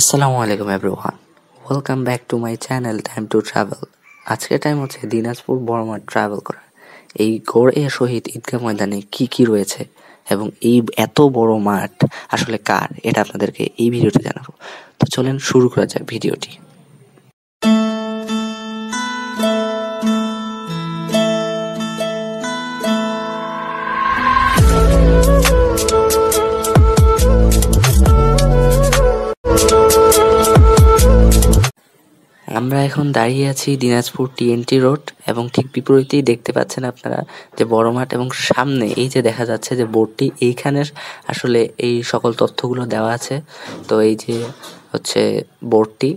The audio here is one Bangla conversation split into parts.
আসসালামু আলাইকুম everyone, welcome back to my channel time to travel. আজকের টাইম হচ্ছে দিনাজপুর বড়মাঠ ট্রাভেল করা। এই গড়ে শহীদ ঈদগাহ ময়দানে কি কি রয়েছে এবং এই এত বড় মাঠ আসলে কার, এটা আপনাদেরকে এই ভিডিওতে জানাবো। তো চলেন শুরু করা যাক ভিডিওটি। আমরা এখন দাঁড়িয়ে আছি দিনাজপুর টিএনটি রোড এবং ঠিক বিপরীতেই দেখতে পাচ্ছেন আপনারা যে বড় মাঠ, এবং সামনে এই যে দেখা যাচ্ছে যে বোর্ডটি, এইখানে আসলে এই সকল তথ্যগুলো দেওয়া আছে। তো এই যে হচ্ছে বোর্ডটি।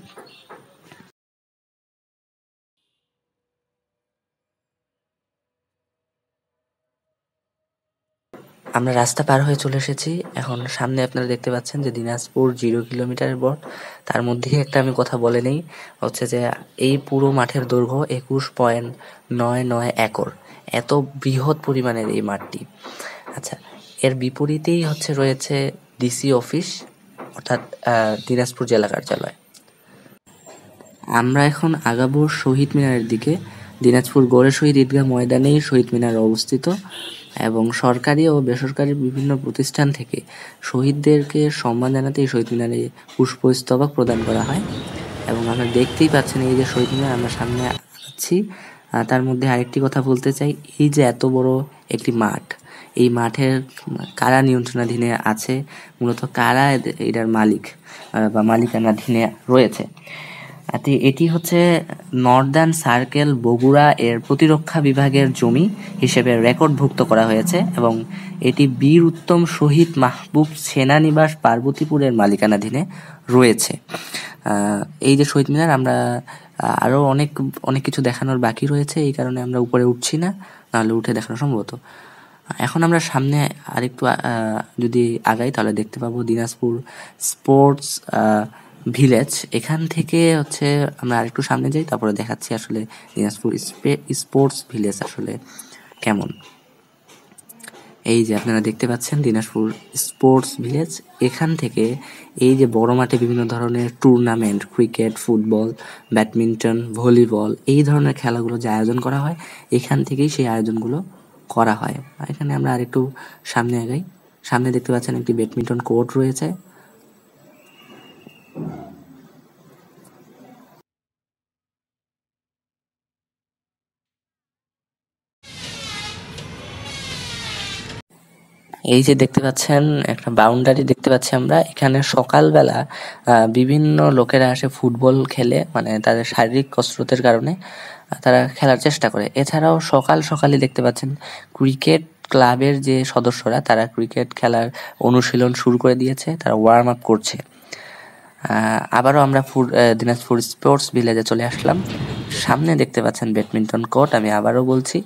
আমরা রাস্তা পার হয়ে চলে এসেছি। এখন সামনে আপনারা দেখতে পাচ্ছেন যে দিনাজপুর 0 কিলোমিটারের বোর্ড। তার মধ্যেই একটা আমি কথা বলে নেই, হচ্ছে যে এই পুরো মাঠের দৈর্ঘ্য 21.99 একর। এত বৃহৎ পরিমাণের এই মাঠটি। আচ্ছা, এর বিপরীতেই হচ্ছে রয়েছে ডিসি অফিস, অর্থাৎ দিনাজপুর জেলা কার্যালয়। আমরা এখন আগাবো শহীদ মিনারের দিকে। দিনাজপুর গড়ে শহীদ ঈদগাহ ময়দানেই শহীদ মিনার অবস্থিত এবং সরকারি ও বেসরকারি বিভিন্ন প্রতিষ্ঠান থেকে শহীদদেরকে সম্মান জানাতে এই শহীদ মিনারে পুষ্পস্তবক প্রদান করা হয়। এবং আপনারা দেখতেই পাচ্ছেন এই যে শহীদ মিনার, আমরা সামনে আছি। তার মধ্যে আরেকটি কথা বলতে চাই, এই যে এত বড় একটি মাঠ, এই মাঠের কারা নিয়ন্ত্রণাধীনে আছে, মূলত কারা এটার মালিক বা মালিকানাধীনে রয়েছে। এটি হচ্ছে নর্দার্ন সার্কেল বগুড়া এর প্রতিরক্ষা বিভাগের জমি হিসেবে রেকর্ডভুক্ত করা হয়েছে এবং এটি বীর উত্তম শহীদ মাহবুব সেনানিবাস পার্বতীপুরের মালিকানাধীনে রয়েছে। এই যে শহীদ মিনার, আমরা আরও অনেক অনেক কিছু দেখানোর বাকি রয়েছে, এই কারণে আমরা উপরে উঠছি না, নাহলে উঠে দেখানো সম্ভবত। এখন আমরা সামনে আরেকটু যদি আগাই তাহলে দেখতে পাবো দিনাজপুর স্পোর্টস ভিলেজ। এখান থেকে হচ্ছে আমরা আরেকটু সামনে যাই, তারপরে দেখাচ্ছি আসলে দিনাজপুর স্পোর্টস ভিলেজ আসলে কেমন। এই যে আপনারা দেখতে পাচ্ছেন দিনাজপুর স্পোর্টস ভিলেজ। এখান থেকে এই যে বড় মাঠে বিভিন্ন ধরনের tournament, cricket, football, badminton, volleyball, এই ধরনের খেলাগুলো যে আয়োজন করা হয়, এখান থেকেই সেই আয়োজনগুলো করা হয়। এখানে আমরা আরেকটু সামনে আগাই। সামনে দেখতে পাচ্ছেন একটি ব্যাডমিন্টন কোর্ট রয়েছে। এই যে দেখতে পাচ্ছেন একটা বাউন্ডারি দেখতে পাচ্ছি আমরা। এখানে সকালবেলা বিভিন্ন লোকেরা আসে ফুটবল খেলে, মানে তাদের শারীরিক কসরতের কারণে তারা খেলার চেষ্টা করে। এছাড়াও সকালই দেখতে পাচ্ছেন ক্রিকেট ক্লাবের যে সদস্যরা, তারা ক্রিকেট খেলার অনুশীলন শুরু করে দিয়েছে, তারা ওয়ার্ম আপ করছে। আবারও আমরা দিনাজপুর স্পোর্টস ভিলেজে চলে আসলাম। সামনে দেখতে পাচ্ছেন ব্যাডমিন্টন কোর্ট, আমি আবারও বলছি।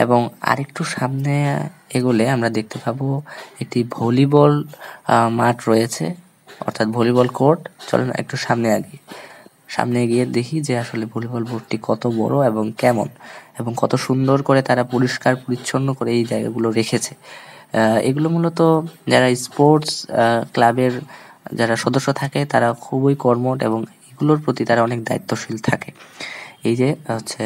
এবং আরেকটু সামনে এগোলে আমরা দেখতে পাবো একটি ভলিবল মাঠ রয়েছে, অর্থাৎ ভলিবল কোর্ট। চলেন একটু সামনে গিয়ে দেখি যে আসলে ভলিবল বোর্ডটি কত বড় এবং কেমন, এবং কত সুন্দর করে তারা পরিষ্কার পরিচ্ছন্ন করে এই জায়গাগুলো রেখেছে। এগুলো মূলত যারা স্পোর্টস ক্লাবের যারা সদস্য থাকে তারা খুবই কর্মঠ এবং এগুলোর প্রতি তারা অনেক দায়িত্বশীল থাকে। এই যে হচ্ছে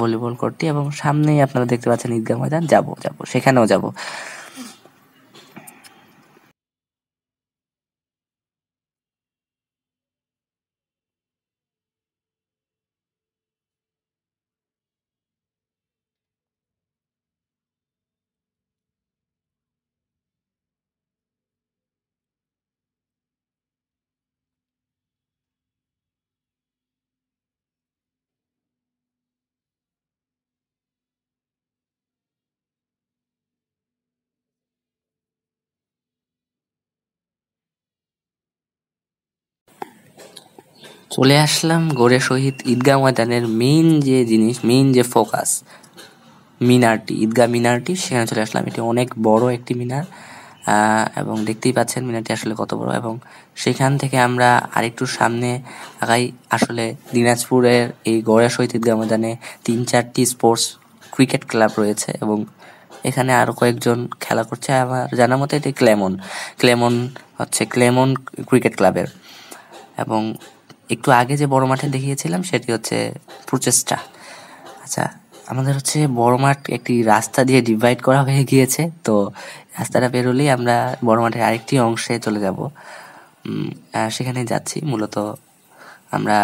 ভলিবল কোর্টটি, এবং সামনেই আপনারা দেখতে পাচ্ছেন ঈদগাহ ময়দান। যাব সেখানেও যাব। চলে আসলাম গড়ে শহীদ ঈদগাহ ময়দানের মেইন যে জিনিস, মেইন যে ফোকাস, মিনারটি, ঈদগাহ মিনারটি, সেখানে চলে আসলাম। এটি অনেক বড় একটি মিনার, এবং দেখতেই পাচ্ছেন মিনারটি আসলে কত বড়। এবং সেখান থেকে আমরা আরেকটু সামনে আগাই। আসলে দিনাজপুরের এই গড়ে শহীদ ঈদগাহ ময়দানে 3-4টি স্পোর্টস ক্রিকেট ক্লাব রয়েছে এবং এখানে আরো কয়েকজন খেলা করছে। আমার জানা মতে এটি ক্লেমন ক্লেমন ক্রিকেট ক্লাবের। এবং একটু আগে যে বড় মাঠে দেখিয়েছিলাম সেটি হচ্ছে প্রচেষ্টা। আচ্ছা, আমাদের হচ্ছে বড় মাঠ একটি রাস্তা দিয়ে ডিভাইড করা হয়ে গিয়েছে, তো রাস্তাটা পেরোলেই আমরা বড় মাঠের আরেকটি অংশে চলে যাব। সেখানে যাচ্ছি মূলত আমরা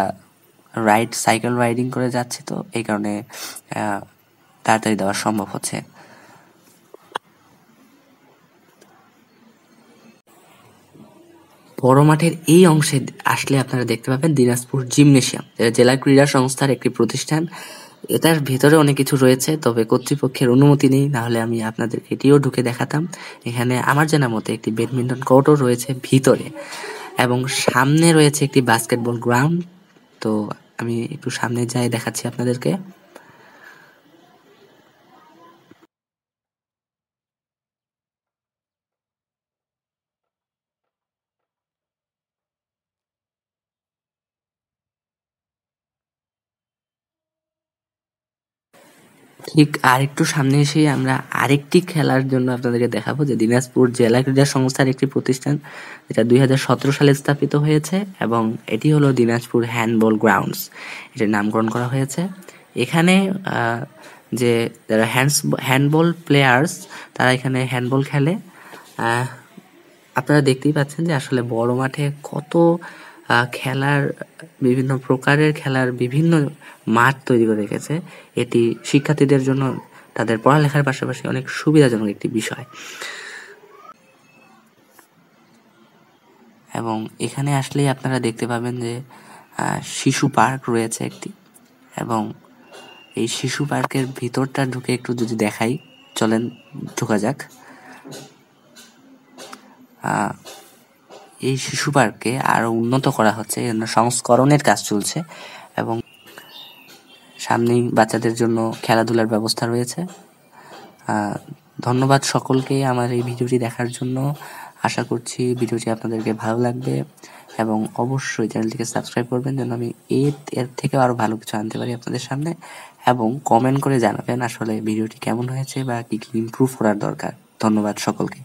সাইকেল রাইডিং করে যাচ্ছি, তো এই কারণে তাড়াতাড়ি দেওয়া সম্ভব হচ্ছে। বড় মাঠের এই অংশে আসলে আপনারা দেখতে পাবেন দিনাজপুর জিমনেশিয়াম, যেটা জেলা ক্রীড়া সংস্থার একটি প্রতিষ্ঠান। এটার ভেতরে অনেক কিছু রয়েছে, তবে কর্তৃপক্ষের অনুমতি নেই, নাহলে আমি আপনাদেরকে এটিও ঢুকে দেখাতাম। এখানে আমার জানা মতে একটি ব্যাডমিন্টন কোর্টও রয়েছে ভিতরে, এবং সামনে রয়েছে একটি বাস্কেটবল গ্রাউন্ড। তো আমি একটু সামনে যাই দেখাচ্ছি আপনাদেরকে। ঠিক আরেকটু সামনে এসেই আমরা আরেকটি খেলার জন্য আপনাদেরকে দেখাবো, যে দিনাজপুর জেলা ক্রীড়া সংস্থার একটি প্রতিষ্ঠান, যেটা 2017 সালে স্থাপিত হয়েছে, এবং এটি হলো দিনাজপুর হ্যান্ডবল গ্রাউন্ডস। এটার নামকরণ করা হয়েছে। এখানে যে যারা হ্যান্ডবল প্লেয়ার্স, তারা এখানে হ্যান্ডবল খেলে। আপনারা দেখতেই পাচ্ছেন যে আসলে বড় মাঠে কত খেলার বিভিন্ন প্রকারের খেলার বিভিন্ন মাঠ তৈরি করে রেখেছে। এটি শিক্ষার্থীদের জন্য তাদের পড়ালেখার পাশাপাশি অনেক সুবিধাজনক একটি বিষয়। এবং এখানে আসলেই আপনারা দেখতে পাবেন যে শিশু পার্ক রয়েছে একটি, এবং এই শিশু পার্কের ভিতরটা ঢুকে একটু যদি দেখাই, চলেন ঢোকা যাক। এই শিশু পার্ককে আরো উন্নত করা হচ্ছে, এর জন্য সংস্করণের কাজ চলছে, এবং সামনেই বাচ্চাদের জন্য খেলাধুলার ব্যবস্থা রয়েছে। ধন্যবাদ সকলকে আমার এই ভিডিওটি দেখার জন্য। আশা করছি ভিডিওটি আপনাদেরকে ভালো লাগবে, এবং অবশ্যই চ্যানেলটিকে সাবস্ক্রাইব করবেন, যেন আমি এর থেকে আরো ভালো কিছু আনতে পারি আপনাদের সামনে। এবং কমেন্ট করে জানাবেন আসলে ভিডিওটি কেমন হয়েছে বা কি কি ইমপ্রুভ করার দরকার। ধন্যবাদ সকলকে।